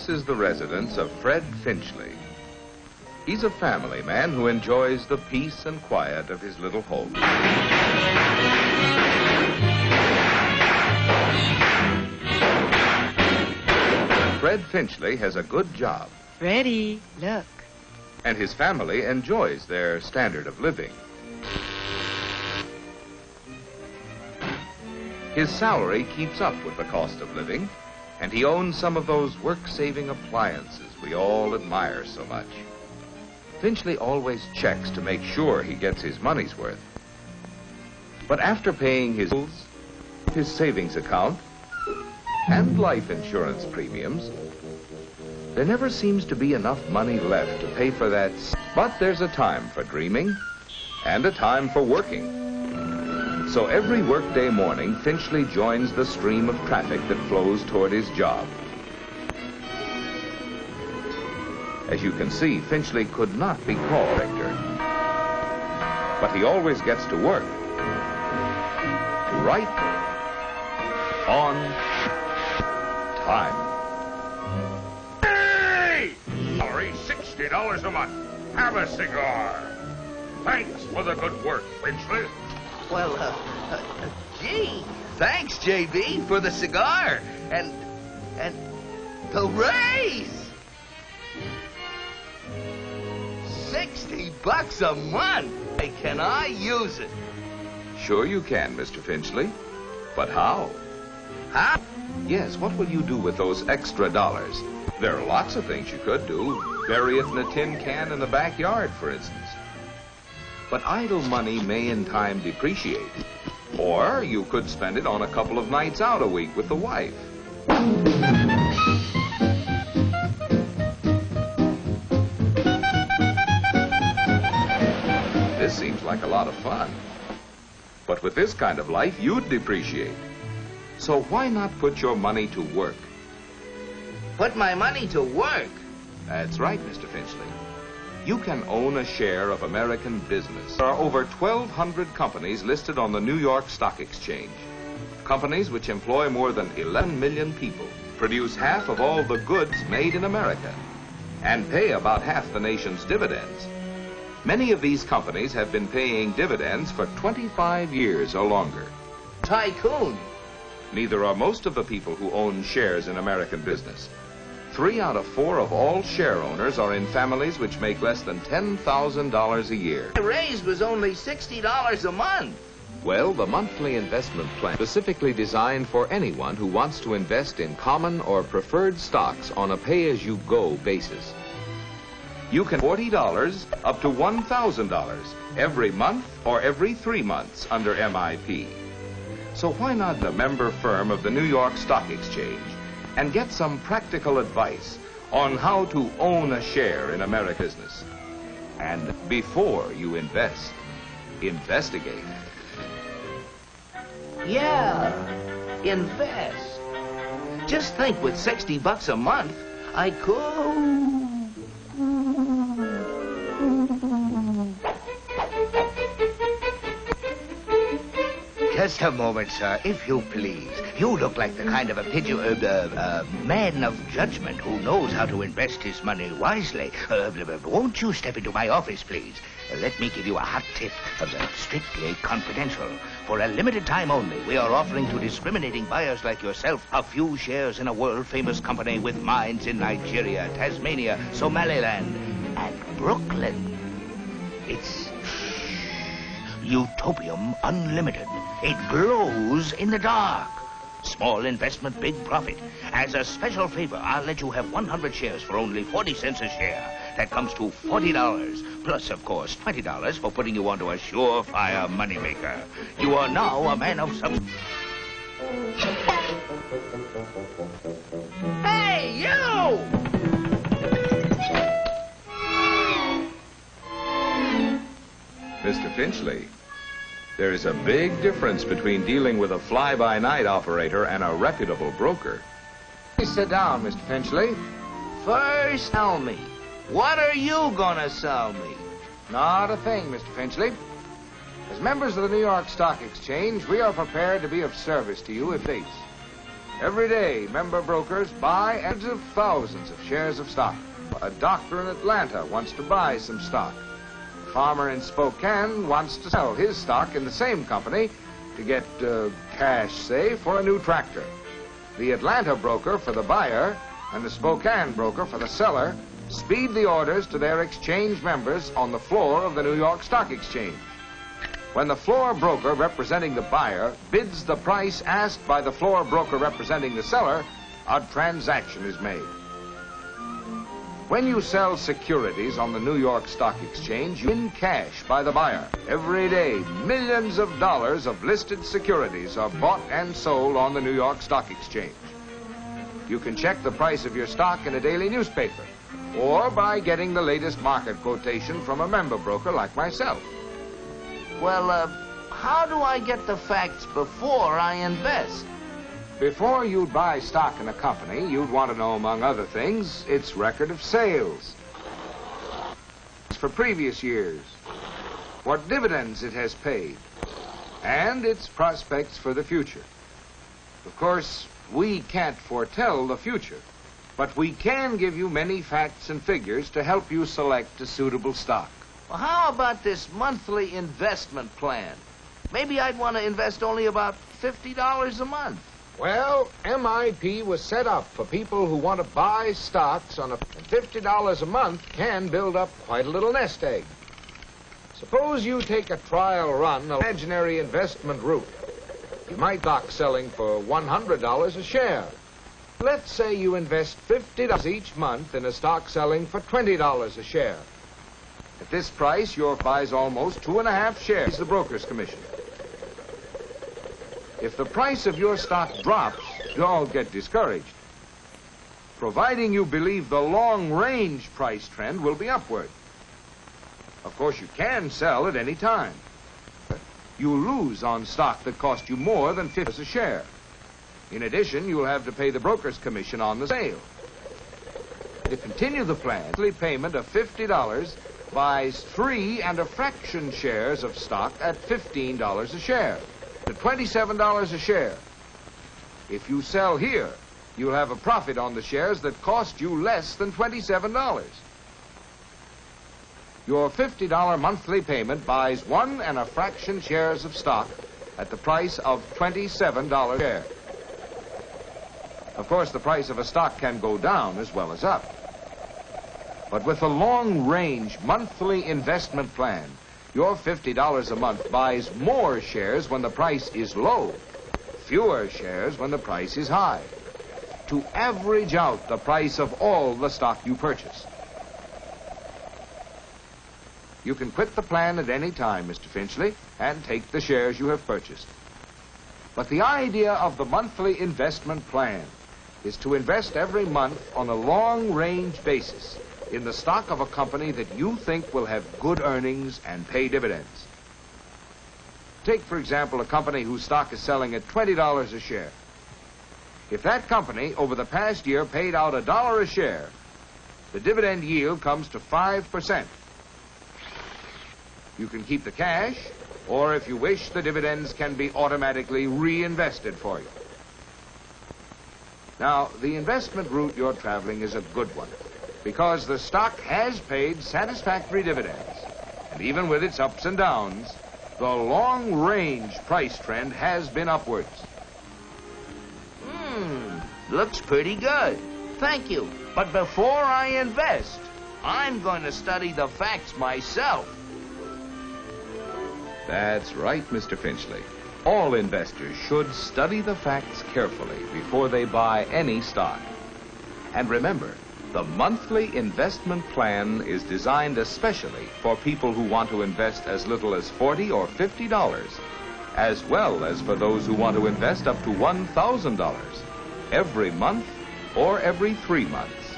This is the residence of Fred Finchley. He's a family man who enjoys the peace and quiet of his little home. Fred Finchley has a good job. Freddie, look. And his family enjoys their standard of living. His salary keeps up with the cost of living, and he owns some of those work-saving appliances we all admire so much. Finchley always checks to make sure he gets his money's worth. But after paying his bills, his savings account, and life insurance premiums, there never seems to be enough money left to pay for that. But there's a time for dreaming and a time for working. So every workday morning, Finchley joins the stream of traffic that flows toward his job. As you can see, Finchley could not be called director, but he always gets to work. Right on time. Hey! Salary $60 a month. Have a cigar. Thanks for the good work, Finchley. Well, gee, thanks, JB, for the cigar and the raise. $60 a month. Hey, can I use it? Sure you can, Mr. Finchley. But how? Huh? Yes, what will you do with those extra dollars? There are lots of things you could do. Bury it in a tin can in the backyard, for instance. But idle money may in time depreciate. Or you could spend it on a couple of nights out a week with the wife. This seems like a lot of fun. But with this kind of life, you'd depreciate. So why not put your money to work? Put my money to work? That's right, Mr. Finchley. You can own a share of American business. There are over 1,200 companies listed on the New York Stock Exchange. Companies which employ more than 11 million people, produce half of all the goods made in America, and pay about half the nation's dividends. Many of these companies have been paying dividends for 25 years or longer. Tycoon. Neither are most of the people who own shares in American business. 3 out of 4 of all share owners are in families which make less than $10,000 a year. The raise was only $60 a month. Well, the monthly investment plan specifically designed for anyone who wants to invest in common or preferred stocks on a pay-as-you-go basis. You can $40 up to $1,000 every month or every 3 months under MIP. So why not the member firm of the New York Stock Exchange and get some practical advice on how to own a share in American business? And before you invest, investigate. Yeah, invest. Just think, with $60 a month, I could... Just a moment, sir, if you please. You look like the kind of a man of judgment who knows how to invest his money wisely. Won't you step into my office, please? Let me give you a hot tip, strictly confidential. For a limited time only, we are offering to discriminating buyers like yourself a few shares in a world-famous company with mines in Nigeria, Tasmania, Somaliland, and Brooklyn. It's Utopium Unlimited. It glows in the dark. Small investment, big profit. As a special favor, I'll let you have 100 shares for only 40 cents a share. That comes to $40, plus, of course, $20 for putting you onto a surefire moneymaker. You are now a man of some... Hey, you! Mr. Finchley, there is a big difference between dealing with a fly-by-night operator and a reputable broker. Please sit down, Mr. Finchley. First, tell me, what are you gonna sell me? Not a thing, Mr. Finchley. As members of the New York Stock Exchange, we are prepared to be of service to you if please. Every day, member brokers buy hundreds of thousands of shares of stock. A doctor in Atlanta wants to buy some stock. A farmer in Spokane wants to sell his stock in the same company to get cash, say, for a new tractor. The Atlanta broker for the buyer and the Spokane broker for the seller speed the orders to their exchange members on the floor of the New York Stock Exchange. When the floor broker representing the buyer bids the price asked by the floor broker representing the seller, a transaction is made. When you sell securities on the New York Stock Exchange, you win cash by the buyer. Every day, millions of dollars of listed securities are bought and sold on the New York Stock Exchange. You can check the price of your stock in a daily newspaper, or by getting the latest market quotation from a member broker like myself. Well, how do I get the facts before I invest? Before you'd buy stock in a company, you'd want to know, among other things, its record of sales for previous years, what dividends it has paid, and its prospects for the future. Of course, we can't foretell the future, but we can give you many facts and figures to help you select a suitable stock. Well, how about this monthly investment plan? Maybe I'd want to invest only about $50 a month. Well, MIP was set up for people who want to buy stocks on $50 a month can build up quite a little nest egg. Suppose you take a trial run, an imaginary investment route. You might stock selling for $100 a share. Let's say you invest $50 each month in a stock selling for $20 a share. At this price, your buys almost 2.5 shares the broker's commission. If the price of your stock drops, don't get discouraged, providing you believe the long-range price trend will be upward. Of course, you can sell at any time. You lose on stock that cost you more than $50 a share. In addition, you'll have to pay the broker's commission on the sale. To continue the plan, monthly payment of $50 buys 3 1/2 shares of stock at $15 a share, to $27 a share. If you sell here, you'll have a profit on the shares that cost you less than $27. Your $50 monthly payment buys 1 1/2 shares of stock at the price of $27 a share. Of course, the price of a stock can go down as well as up. But with a long-range monthly investment plan, your $50 a month buys more shares when the price is low, fewer shares when the price is high, to average out the price of all the stock you purchase. You can quit the plan at any time, Mr. Finchley, and take the shares you have purchased. But the idea of the monthly investment plan is to invest every month on a long-range basis in the stock of a company that you think will have good earnings and pay dividends. Take, for example, a company whose stock is selling at $20 a share. If that company, over the past year, paid out $1 a share, the dividend yield comes to 5%. You can keep the cash, or if you wish, the dividends can be automatically reinvested for you. Now, the investment route you're traveling is a good one, because the stock has paid satisfactory dividends. And even with its ups and downs, the long-range price trend has been upwards. Looks pretty good. Thank you. But before I invest, I'm going to study the facts myself. That's right, Mr. Finchley. All investors should study the facts carefully before they buy any stock. And remember, the monthly investment plan is designed especially for people who want to invest as little as $40 or $50, as well as for those who want to invest up to $1,000 every month or every 3 months.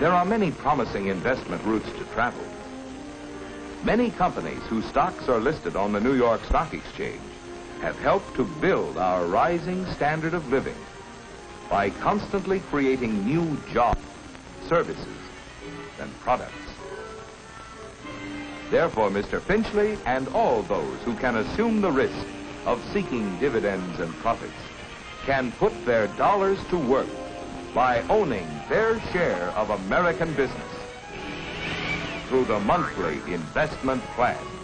There are many promising investment routes to travel. Many companies whose stocks are listed on the New York Stock Exchange have helped to build our rising standard of living by constantly creating new jobs, services, and products. Therefore, Mr. Finchley and all those who can assume the risk of seeking dividends and profits can put their dollars to work by owning their share of American business through the monthly investment plan.